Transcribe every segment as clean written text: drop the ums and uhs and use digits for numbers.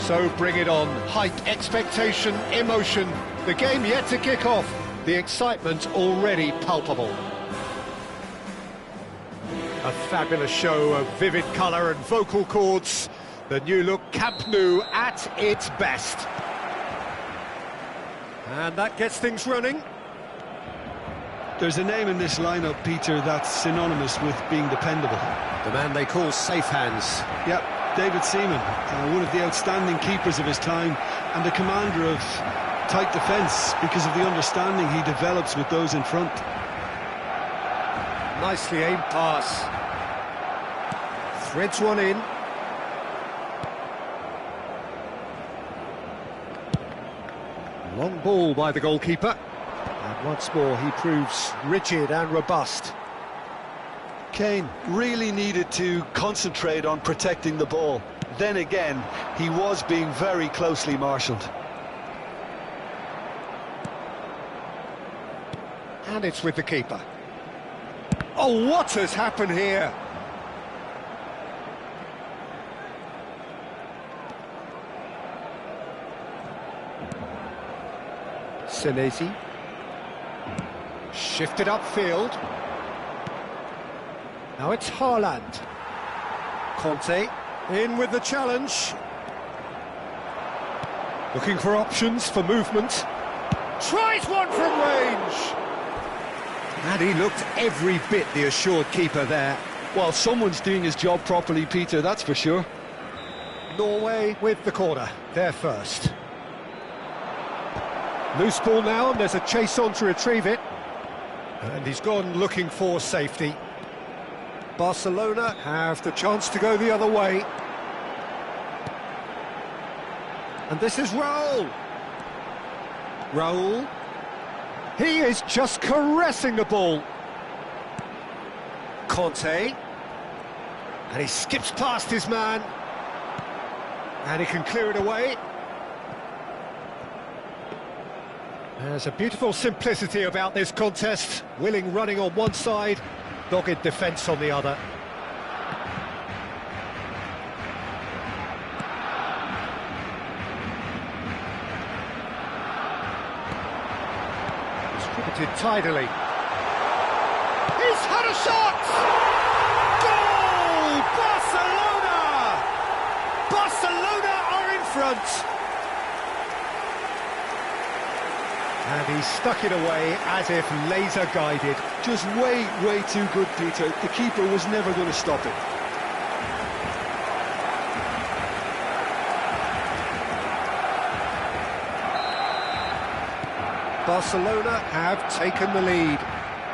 So bring it on. Hype, expectation, emotion. The game yet to kick off. The excitement already palpable. A fabulous show of vivid colour and vocal cords. The new look Camp Nou at its best. And that gets things running. There's a name in this lineup, Peter, that's synonymous with being dependable. The man they call Safe Hands. Yep, David Seaman, one of the outstanding keepers of his time and the commander of tight defence because of the understanding he develops with those in front. Nicely aimed pass. Threads one in. Long ball by the goalkeeper. And once more he proves rigid and robust. Kane really needed to concentrate on protecting the ball. Then again, he was being very closely marshalled. And it's with the keeper. Oh, what has happened here? Senesi. Shifted upfield. Now it's Haaland. Conte in with the challenge. Looking for options for movement. Tries one from range. And he looked every bit the assured keeper there. Well, someone's doing his job properly, Peter, that's for sure. Norway with the corner, they're first. Loose ball now, and there's a chase on to retrieve it. And he's gone looking for safety. Barcelona have the chance to go the other way. And this is Raul. Raul. He is just caressing the ball. Conte. And he skips past his man. And he can clear it away. There's a beautiful simplicity about this contest. Willing running on one side, dogged defence on the other. Distributed tidily. He's had a shot! Goal! Barcelona! Barcelona are in front. And he stuck it away as if laser-guided. Just way too good, Peter. The keeper was never going to stop it. Barcelona have taken the lead.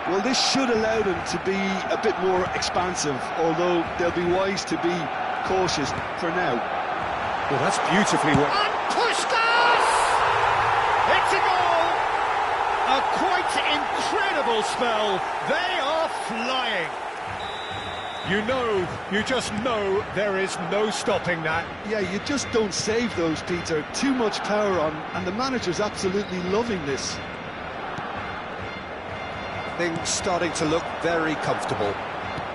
Well, this should allow them to be a bit more expansive, although they'll be wise to be cautious for now. Well, that's beautifully worked. And Puskás! It's a goal! A quite incredible spell. They are flying. You just know there is no stopping that. Yeah, you just don't save those, Peter. Too much power on, and the manager's absolutely loving this. Things starting to look very comfortable.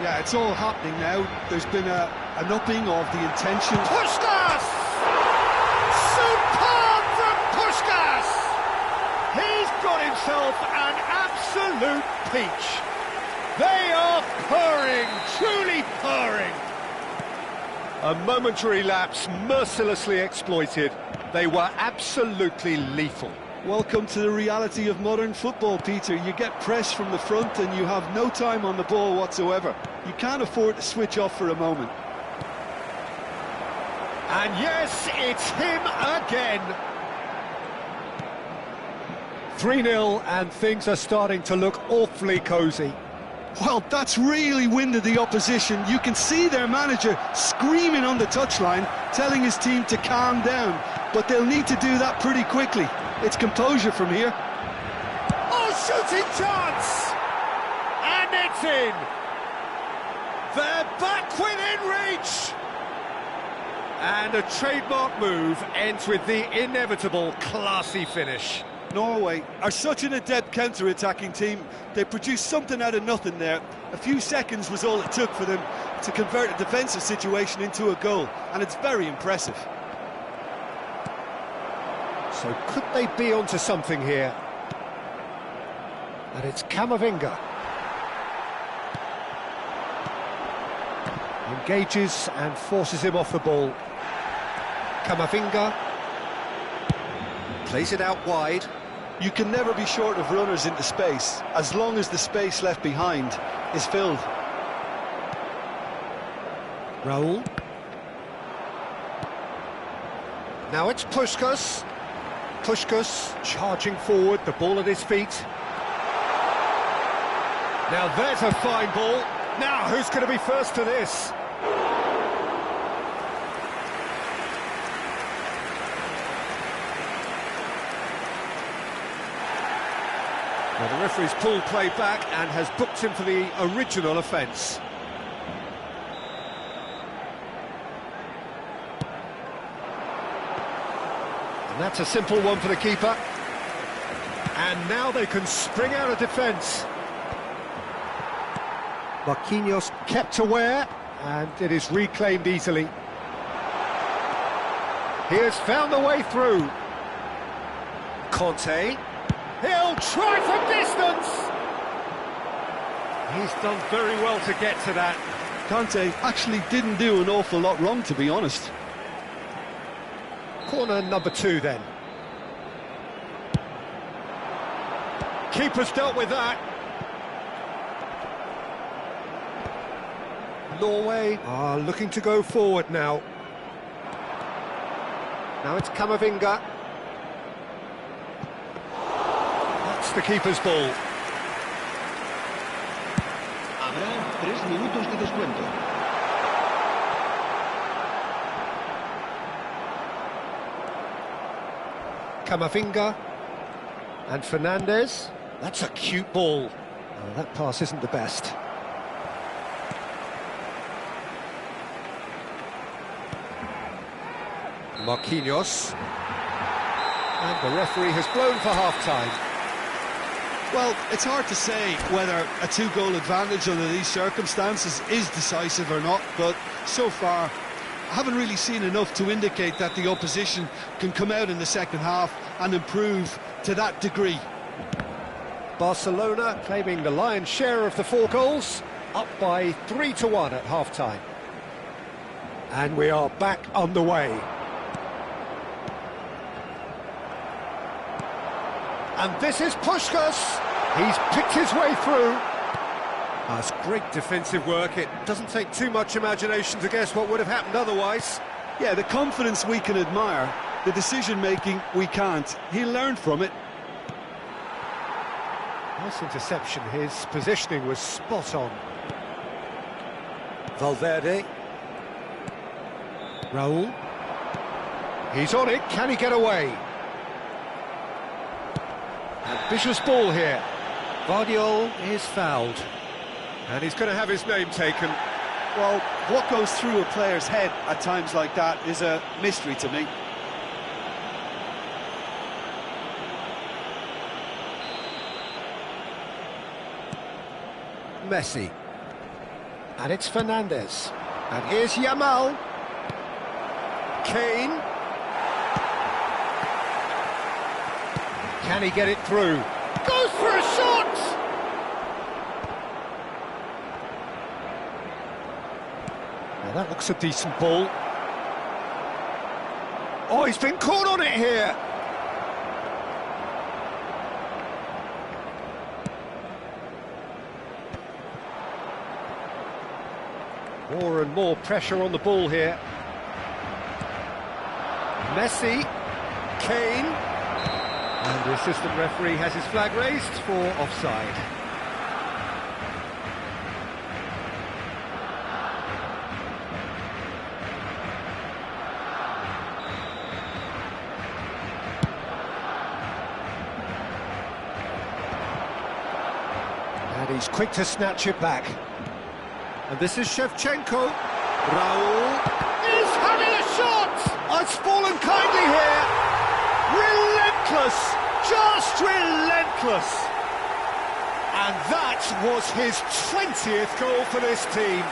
Yeah, it's all happening now. There's been an upping of the intention. Puskás! Superb from Puskás! He's got himself an absolute peach. They are purring, truly purring. A momentary lapse mercilessly exploited. They were absolutely lethal. Welcome to the reality of modern football, Peter. You get press from the front and you have no time on the ball whatsoever. You can't afford to switch off for a moment. And yes, it's him again. 3-0 and things are starting to look awfully cosy. Well, that's really winded the opposition. You can see their manager screaming on the touchline, telling his team to calm down. But they'll need to do that pretty quickly. It's composure from here. Oh, shooting chance! And it's in! They're back within reach! And a trademark move ends with the inevitable classy finish. Norway are such an adept counter-attacking team. They produced something out of nothing there. A few seconds was all it took for them to convert a defensive situation into a goal, and it's very impressive. So could they be onto something here? And it's Camavinga. Engages and forces him off the ball. Camavinga plays it out wide. You can never be short of runners into space, as long as the space left behind is filled. Raul. Now it's Puskas. Puskas charging forward, the ball at his feet. Now there's a fine ball. Now who's going to be first to this? Well, the referee's pulled play back and has booked him for the original offence. And that's a simple one for the keeper. And now they can spring out of defence. Marquinhos kept aware, and it is reclaimed easily. He has found the way through. Conte. He'll try from distance! He's done very well to get to that. Conte actually didn't do an awful lot wrong, to be honest. Corner number 2 then. Keeper's dealt with that. Norway are looking to go forward now. Now it's Camavinga. That's the keeper's ball. Habrá 3 minutos de descuento. Camavinga and Fernandes. That's a cute ball. Oh, that pass isn't the best. Marquinhos. And the referee has blown for half-time. Well, it's hard to say whether a 2-goal advantage under these circumstances is decisive or not, but so far I haven't really seen enough to indicate that the opposition can come out in the second half and improve to that degree. Barcelona claiming the lion's share of the 4 goals, up by 3-1 at half-time. And we are back underway. And this is Puskas. He's picked his way through. That's great defensive work. It doesn't take too much imagination to guess what would have happened otherwise. Yeah, the confidence we can admire, the decision-making we can't. He learned from it. Nice interception. His positioning was spot on. Valverde. Raul. He's on it. Can he get away? Ambitious ball here. Vardiol is fouled. And he's going to have his name taken. Well, what goes through a player's head at times like that is a mystery to me. Messi. And it's Fernandes. And here's Yamal. Kane. Can he get it through? Goes for a shot! Now that looks a decent ball. Oh, he's been caught on it here! More and more pressure on the ball here. Messi. Kane. And the assistant referee has his flag raised for offside. And he's quick to snatch it back. And this is Shevchenko. Raul is having a shot! Oh, it's fallen kindly here. Relentless, just relentless. And that was his 20th goal for this team.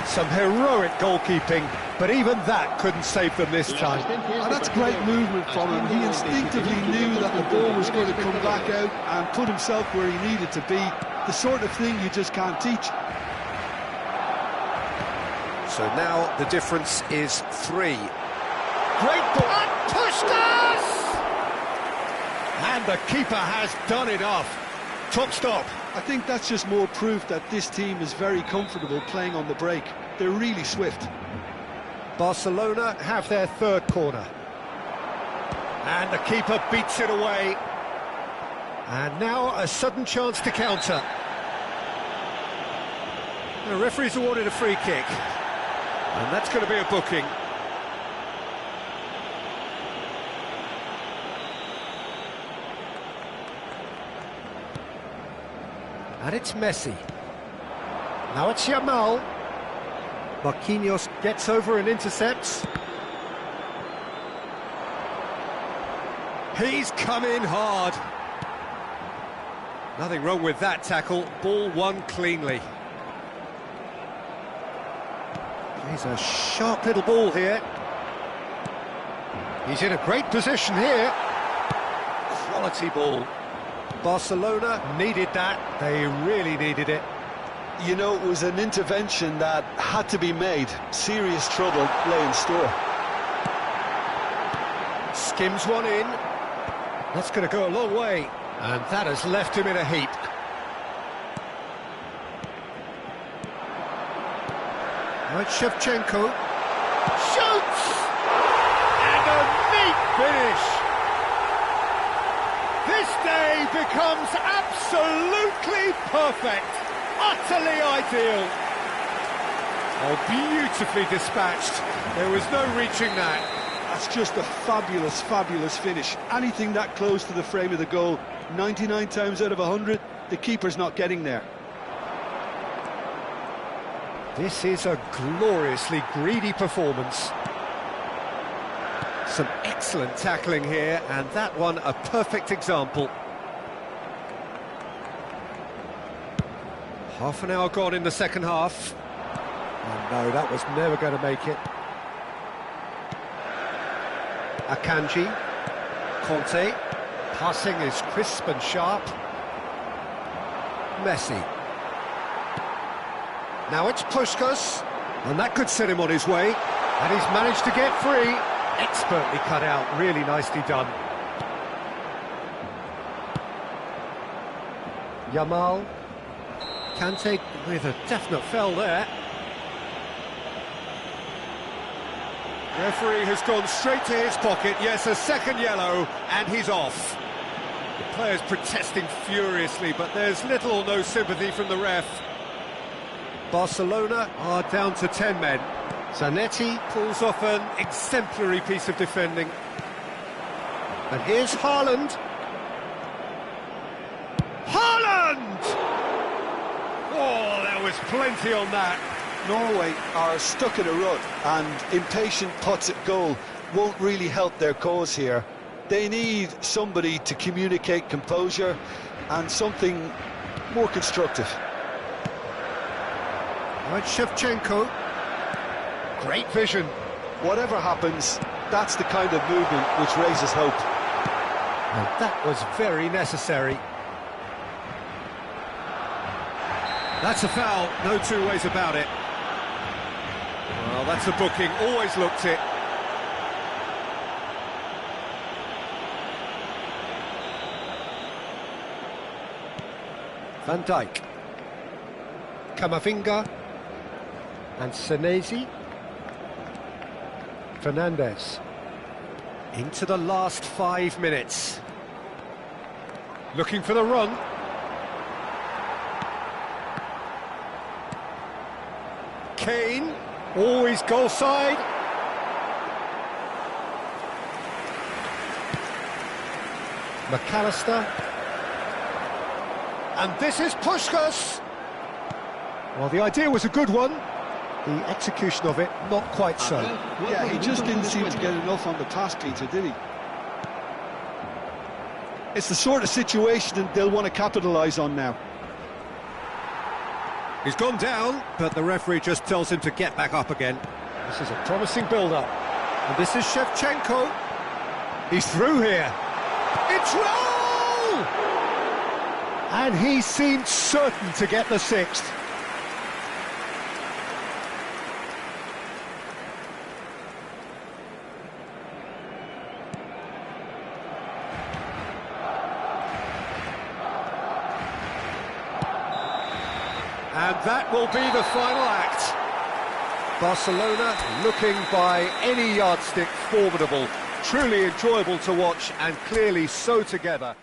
Some heroic goalkeeping, but even that couldn't save them this time. And that's great movement from him. He instinctively knew that the ball was going to come back out and put himself where he needed to be. The sort of thing you just can't teach. So now the difference is 3. Great ball. And Puskás! And the keeper has done it off. Top stop. I think that's just more proof that this team is very comfortable playing on the break. They're really swift. Barcelona have their third corner. And the keeper beats it away. And now a sudden chance to counter. The referee's awarded a free kick. And that's going to be a booking. And it's Messi. Now it's Yamal. Marquinhos gets over and intercepts. He's come in hard. Nothing wrong with that tackle. Ball won cleanly. He's a sharp little ball here. He's in a great position here. Quality ball. Barcelona needed that. They really needed it. You know, it was an intervention that had to be made. Serious trouble lay in store. Skims one in. That's going to go a long way. And that has left him in a heap. Right, Shevchenko. Shoots! And a neat finish. This day becomes absolutely perfect. Utterly ideal. Oh, beautifully dispatched. There was no reaching that. That's just a fabulous, fabulous finish. Anything that close to the frame of the goal, 99 times out of 100, the keeper's not getting there. This is a gloriously greedy performance. Some excellent tackling here, and that one a perfect example. Half an hour gone in the second half. Oh no, that was never going to make it. Akanji, Conte, passing is crisp and sharp. Messi. Now it's Puskás, and that could set him on his way. And he's managed to get free. Expertly cut out, really nicely done. Yamal. Kante with a definite foul there. Referee has gone straight to his pocket. Yes, a second yellow, and he's off. The players protesting furiously, but there's little or no sympathy from the ref. Barcelona are down to 10 men. Zanetti pulls off an exemplary piece of defending. And here's Haaland. Haaland! Oh, there was plenty on that. Norway are stuck in a rut, and impatient putts at goal won't really help their cause here. They need somebody to communicate composure and something more constructive. Right, Shevchenko. Great vision. Whatever happens, that's the kind of movement which raises hope. And that was very necessary. That's a foul, no two ways about it. Well, that's a booking, always looked it. Van Dijk. Camavinga. And Senesi. Fernandes. Into the last 5 minutes. Looking for the run. Kane, always goal side. McAllister. And this is Puskás. Well, the idea was a good one. The execution of it, not quite so. Yeah, he just didn't seem to get enough on the pass, Peter, did he? It's the sort of situation that they'll want to capitalise on now. He's gone down, but the referee just tells him to get back up again. This is a promising build-up. And this is Shevchenko. He's through here. It's Raul! And he seemed certain to get the sixth. And that will be the final act. Barcelona looking by any yardstick formidable, truly enjoyable to watch and clearly so together.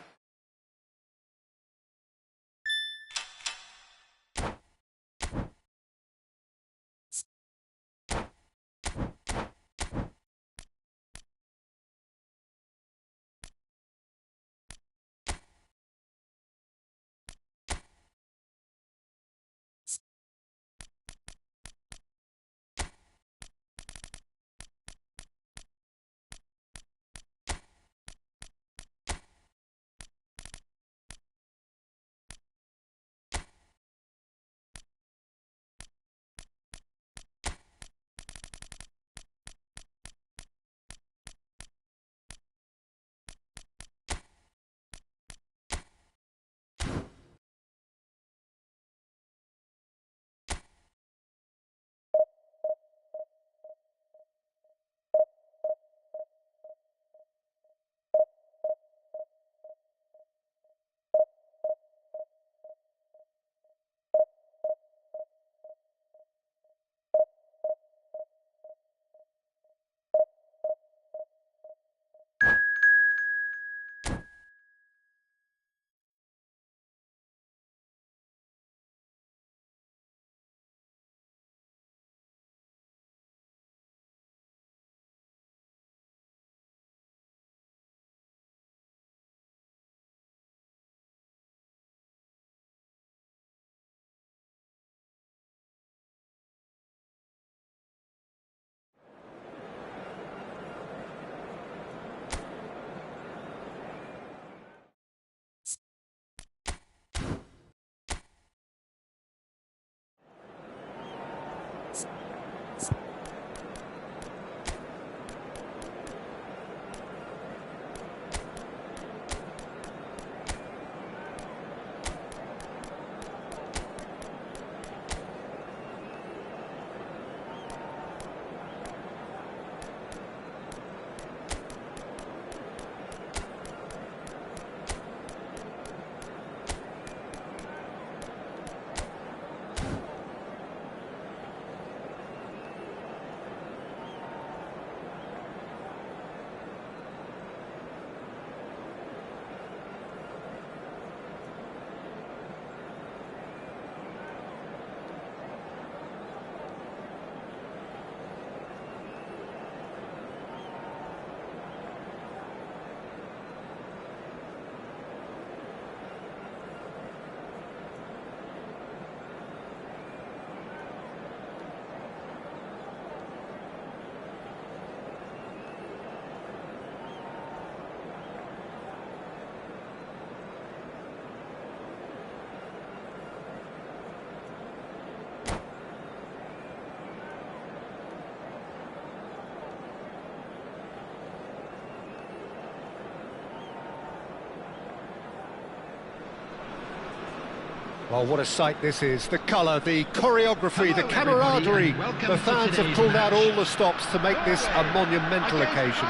Well, what a sight this is. The colour, the choreography, the camaraderie. The fans have pulled out all the stops to make this a monumental occasion.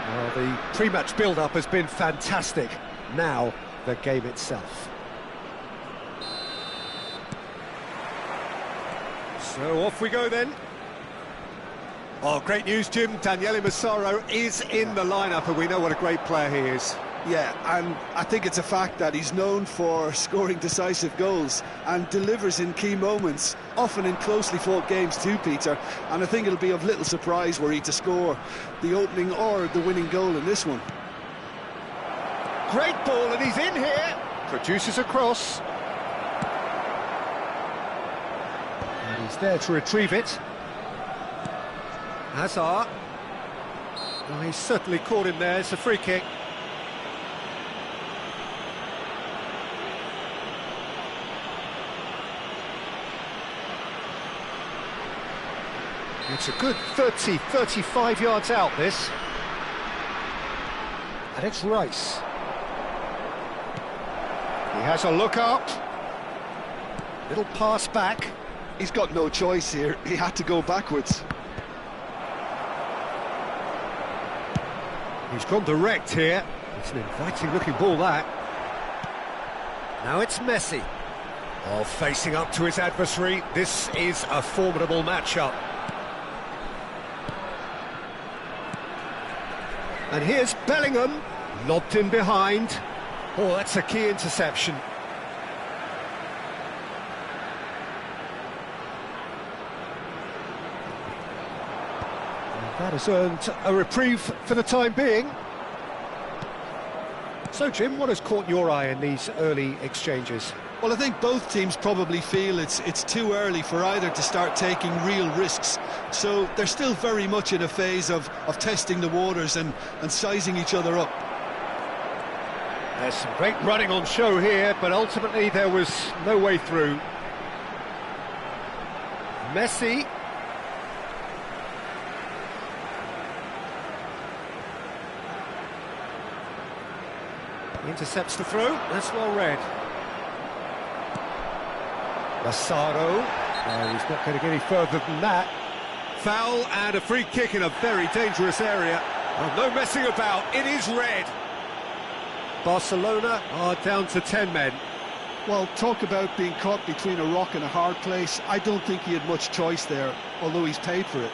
Well, the pre-match build-up has been fantastic. Now, the game itself. So off we go then. Oh, great news, Jim. Daniele Massaro is in the lineup, and we know what a great player he is. Yeah, and I think it's a fact that he's known for scoring decisive goals and delivers in key moments, often in closely fought games too, Peter, and I think it'll be of little surprise were he to score the opening or the winning goal in this one. Great ball, and he's in here. Produces a cross. And he's there to retrieve it. Hazard. Well, he's certainly caught him there. It's a free kick. It's a good 30, 35 yards out, this. And it's Rice. He has a look up. Little pass back. He's got no choice here. He had to go backwards. He's gone direct here. It's an inviting-looking ball, that. Now it's Messi. Oh, facing up to his adversary. This is a formidable matchup. And here's Bellingham, lobbed in behind. Oh, that's a key interception. And that has earned a reprieve for the time being. So, Jim, what has caught your eye in these early exchanges? Well, I think both teams probably feel it's too early for either to start taking real risks. So they're still very much in a phase of testing the waters and sizing each other up. There's some great running on show here, but ultimately there was no way through. Messi. Intercepts the throw, that's well read. Massaro, he's not going to get any further than that. Foul and a free kick in a very dangerous area. Well, no messing about, it is red. Barcelona are down to 10 men. Well, talk about being caught between a rock and a hard place. I don't think he had much choice there, although he's paid for it.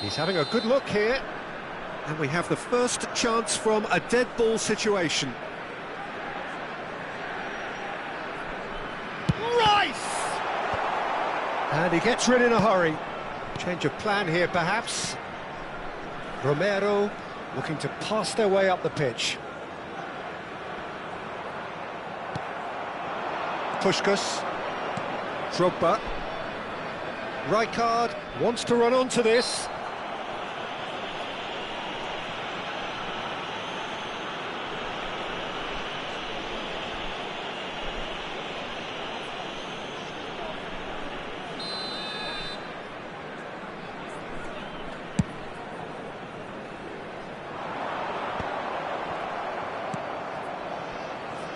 He's having a good look here. And we have the first chance from a dead ball situation. Rice! And he gets rid in a hurry. Change of plan here, perhaps. Romero looking to pass their way up the pitch. Puskás. Drogba. Rijkaard wants to run onto this.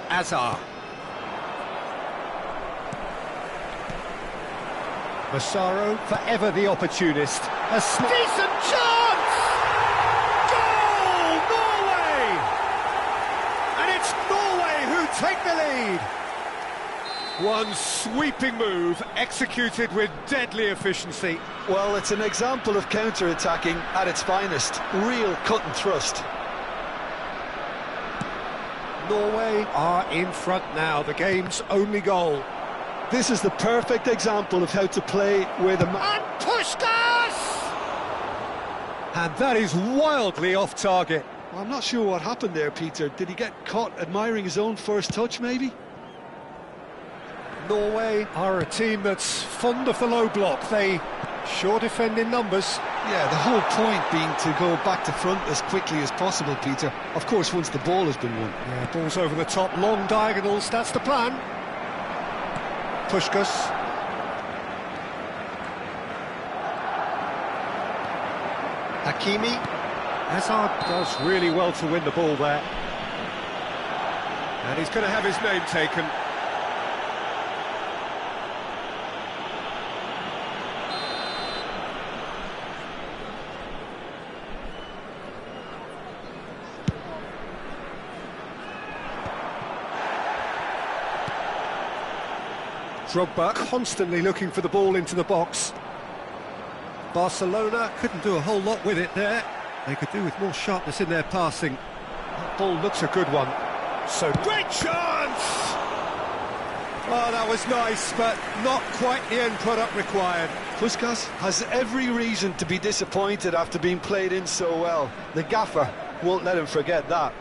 Azar. Massaro, forever the opportunist. A decent chance! Goal! Norway! And it's Norway who take the lead. One sweeping move, executed with deadly efficiency. Well, it's an example of counter-attacking at its finest. Real cut and thrust. Norway are in front now, the game's only goal. This is the perfect example of how to play where the... And Puskás! And that is wildly off target. Well, I'm not sure what happened there, Peter. Did he get caught admiring his own first touch, maybe? Norway are a team that's fond of the low block. They sure defend in numbers. Yeah, the whole point being to go back to front as quickly as possible, Peter. Of course, once the ball has been won. Yeah, ball's over the top, long diagonals, that's the plan. Puskás. Hakimi. Hazard does really well to win the ball there. And he's going to have his name taken. Drogba constantly looking for the ball into the box. Barcelona couldn't do a whole lot with it there. They could do with more sharpness in their passing. That ball looks a good one. So, great chance! Oh, that was nice, but not quite the end product required. Puskás has every reason to be disappointed after being played in so well. The gaffer won't let him forget that.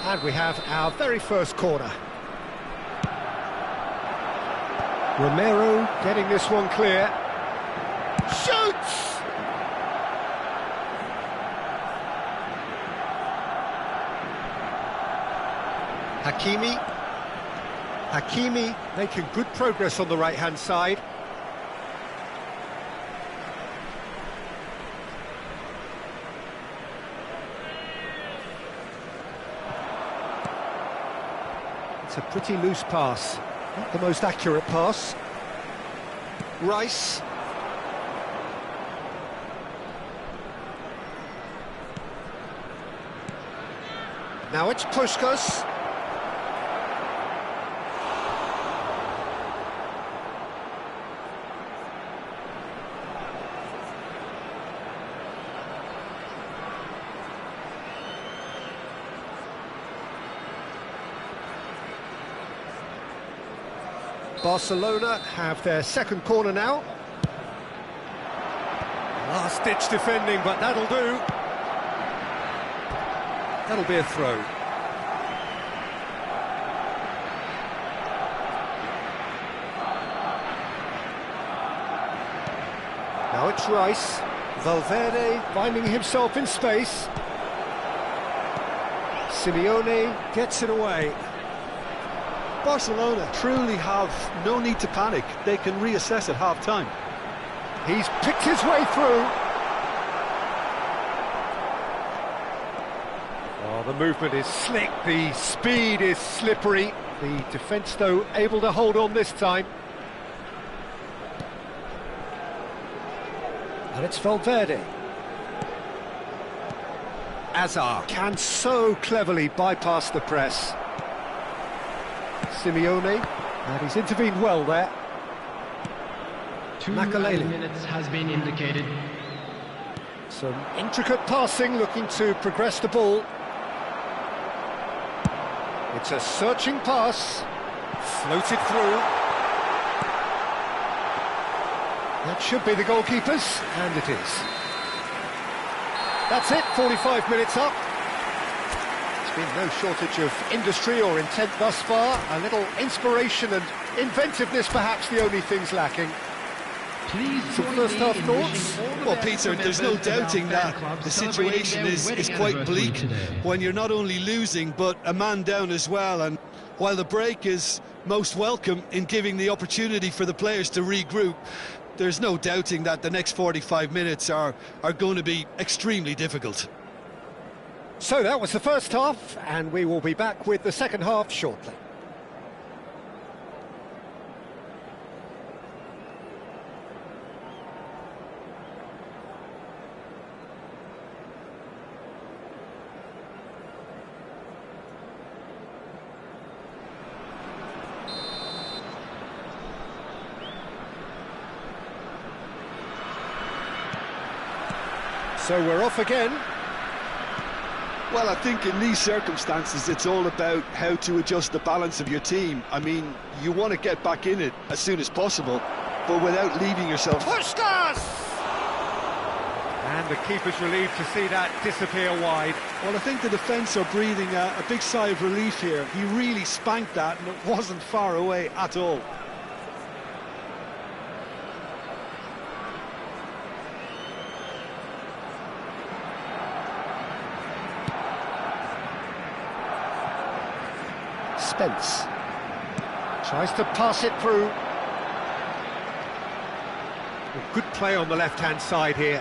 And we have our very first corner. Romero getting this one clear. Shoots! Hakimi. Hakimi making good progress on the right-hand side. It's a pretty loose pass, not the most accurate pass. Rice. Now it's Puskas. Barcelona have their second corner now. Last-ditch defending, but that'll do. That'll be a throw. Now it's Rice. Valverde finding himself in space. Simeone gets it away. Barcelona truly have no need to panic. They can reassess at half-time. He's picked his way through. Oh, the movement is slick, the speed is slippery. The defence, though, able to hold on this time. And it's Valverde. Hazard can so cleverly bypass the press. Simeone, and he's intervened well there. 2 Makaleli. minutes has been indicated. Some intricate passing, looking to progress the ball. It's a searching pass, floated through. That should be the goalkeeper's, and it is. That's it, 45 minutes up. There's been no shortage of industry or intent thus far. A little inspiration and inventiveness, perhaps the only things lacking. Some first half thoughts? Well, Peter, there's no doubting that the situation is quite bleak when you're not only losing, but a man down as well. And while the break is most welcome in giving the opportunity for the players to regroup, there's no doubting that the next 45 minutes are going to be extremely difficult. So that was the first half, and we will be back with the second half shortly. So we're off again. Well, I think in these circumstances, it's all about how to adjust the balance of your team. I mean, you want to get back in it as soon as possible, but without leaving yourself... Puskas! And the keeper's relieved to see that disappear wide. Well, I think the defence are breathing a big sigh of relief here. He really spanked that, and it wasn't far away at all. Spence tries to pass it through. Good play on the left-hand side here.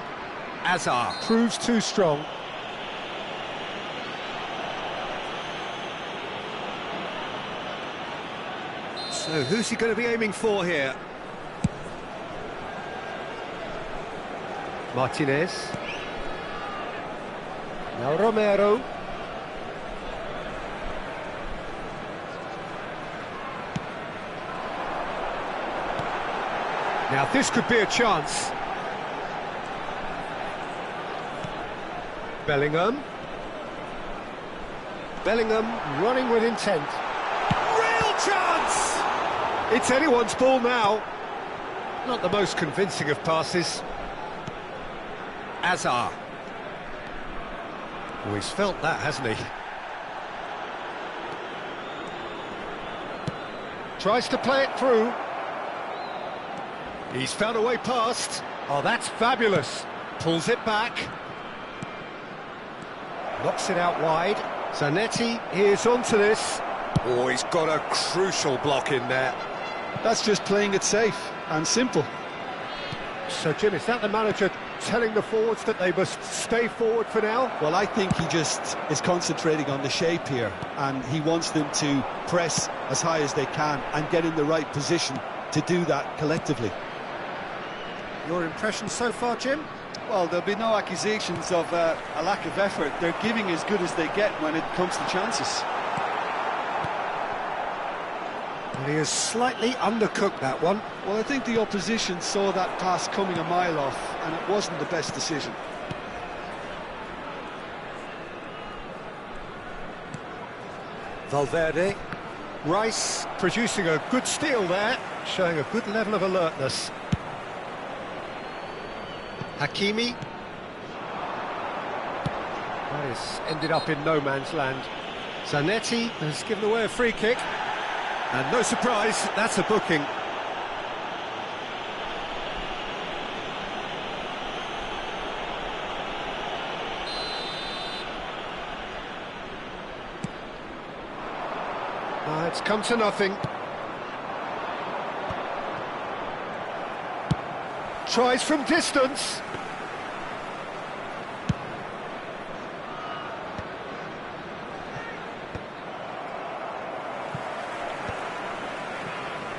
Hazard proves too strong. So who's he going to be aiming for here? Martinez. Now Romero. Now this could be a chance. Bellingham. Bellingham running with intent. Real chance! It's anyone's ball now. Not the most convincing of passes. Hazard. Oh, he's felt that, hasn't he? Tries to play it through. He's found a way past. Oh, that's fabulous. Pulls it back. Knocks it out wide. Zanetti is onto this. Oh, he's got a crucial block in there. That's just playing it safe and simple. So, Jim, is that the manager telling the forwards that they must stay forward for now? Well, I think he just is concentrating on the shape here, and he wants them to press as high as they can and get in the right position to do that collectively. Your impression so far, Jim? Well, there'll be no accusations of a lack of effort. They're giving as good as they get when it comes to chances. And he has slightly undercooked that one. Well, I think the opposition saw that pass coming a mile off, and it wasn't the best decision. Valverde. Rice producing a good steal there, showing a good level of alertness. Hakimi. That has ended up in no man's land. Zanetti has given away a free kick. And no surprise, that's a booking. It's come to nothing. Tries from distance.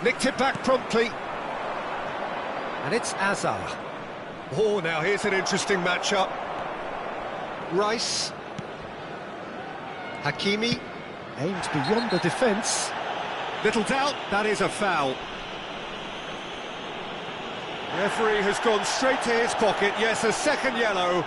Nicked it back promptly. And it's Azar. Oh, now here's an interesting matchup. Rice. Hakimi. Aimed beyond the defence. Little doubt, that is a foul. Referee has gone straight to his pocket. Yes, a second yellow.